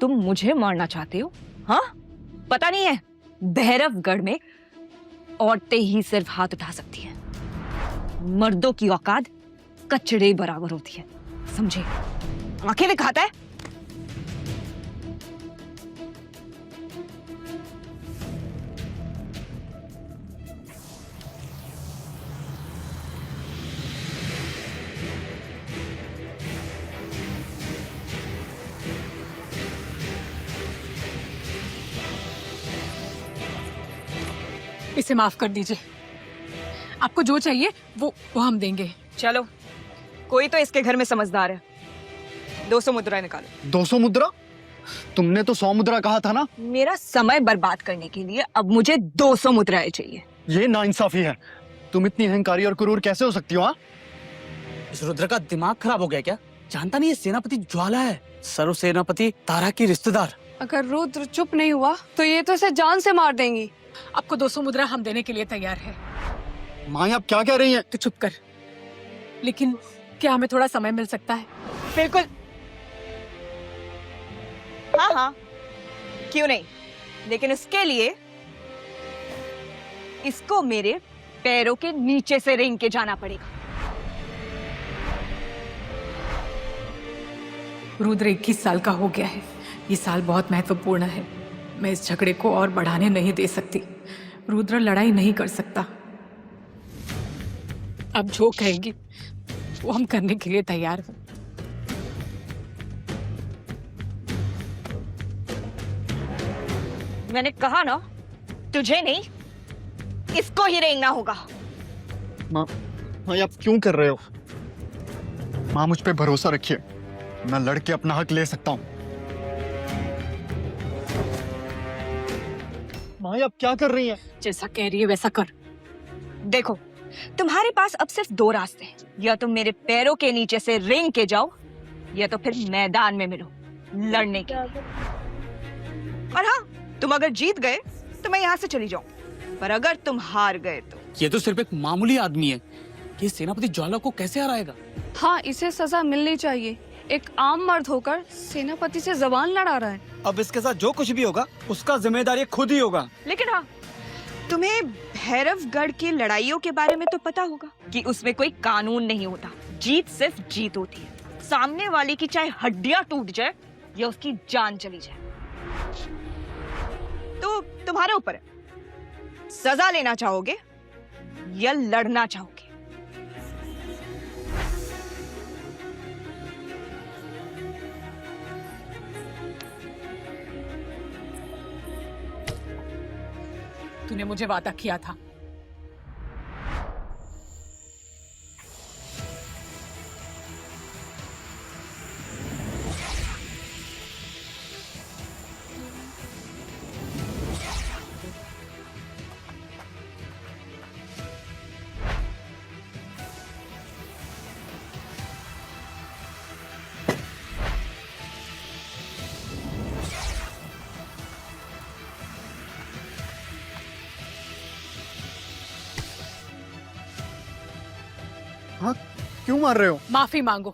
तुम मुझे मारना चाहते हो? हाँ, पता नहीं है, भैरवगढ़ में औरतें ही सिर्फ हाथ उठा सकती हैं, मर्दों की औकात कचड़े बराबर होती है, समझे? आंखें दिखाता है। इसे माफ कर दीजिए। आपको जो चाहिए वो हम देंगे। चलो, कोई तो इसके घर में समझदार है। 200 मुद्रा निकालो। 200 मुद्रा? तुमने तो 100 मुद्रा कहा था ना। मेरा समय बर्बाद करने के लिए अब मुझे 200 मुद्राएं चाहिए। ये नाइंसाफी है। तुम इतनी अहंकारी और क्रूर कैसे हो सकती हो? हाँ, इस रुद्र का दिमाग खराब हो गया क्या? जानता नहीं ये सेनापति ज्वाला है, सर्व सेनापति तारा की रिश्तेदार। अगर रुद्र चुप नहीं हुआ तो ये तो इसे जान से मार देंगी। आपको 200 मुद्रा हम देने के लिए तैयार है। माँ आप क्या कह रही हैं? तो चुप कर। लेकिन क्या हमें थोड़ा समय मिल सकता है? बिल्कुल। हाँ हाँ, क्यों नहीं, लेकिन इसके लिए इसको मेरे पैरों के नीचे से रेंग के जाना पड़ेगा। रुद्र 21 साल का हो गया है। ये साल बहुत महत्वपूर्ण है। मैं इस झगड़े को और बढ़ाने नहीं दे सकती। रुद्र लड़ाई नहीं कर सकता। अब जो कहेगी वो हम करने के लिए तैयार हैं। मैंने कहा ना, तुझे नहीं, इसको ही रेंगना होगा। माँ आप क्यों कर रहे हो? माँ मुझ पे भरोसा रखिए, मैं लड़के अपना हक ले सकता हूँ। माँ आप क्या कर रही हैं? जैसा कह रही है वैसा कर। देखो, तुम्हारे पास अब सिर्फ 2 रास्ते हैं, या तुम मेरे पैरों के नीचे से रेंग के जाओ, या तो फिर मैदान में मिलो लड़ने के लिए। और हाँ, तुम अगर जीत गए तो मैं यहाँ से चली जाऊं, पर अगर तुम हार गए तो ये तो सिर्फ एक मामूली आदमी है, ये सेनापति ज्वाला को कैसे हराएगा? हाँ, इसे सजा मिलनी चाहिए। एक आम मर्द होकर सेनापति से जबान लड़ा रहा है। अब इसके साथ जो कुछ भी होगा उसका जिम्मेदार ये खुद ही होगा। लेकिन हाँ, तुम्हें भैरवगढ़ की लड़ाइयों के बारे में तो पता होगा कि उसमें कोई कानून नहीं होता, जीत सिर्फ जीत होती है। सामने वाले की चाहे हड्डियां टूट जाए या उसकी जान चली जाए, तो तुम्हारे ऊपर है, सजा लेना चाहोगे या लड़ना चाहोगे? तूने मुझे वादा किया था। हाँ, क्यों मार रहे हो? माफी मांगो।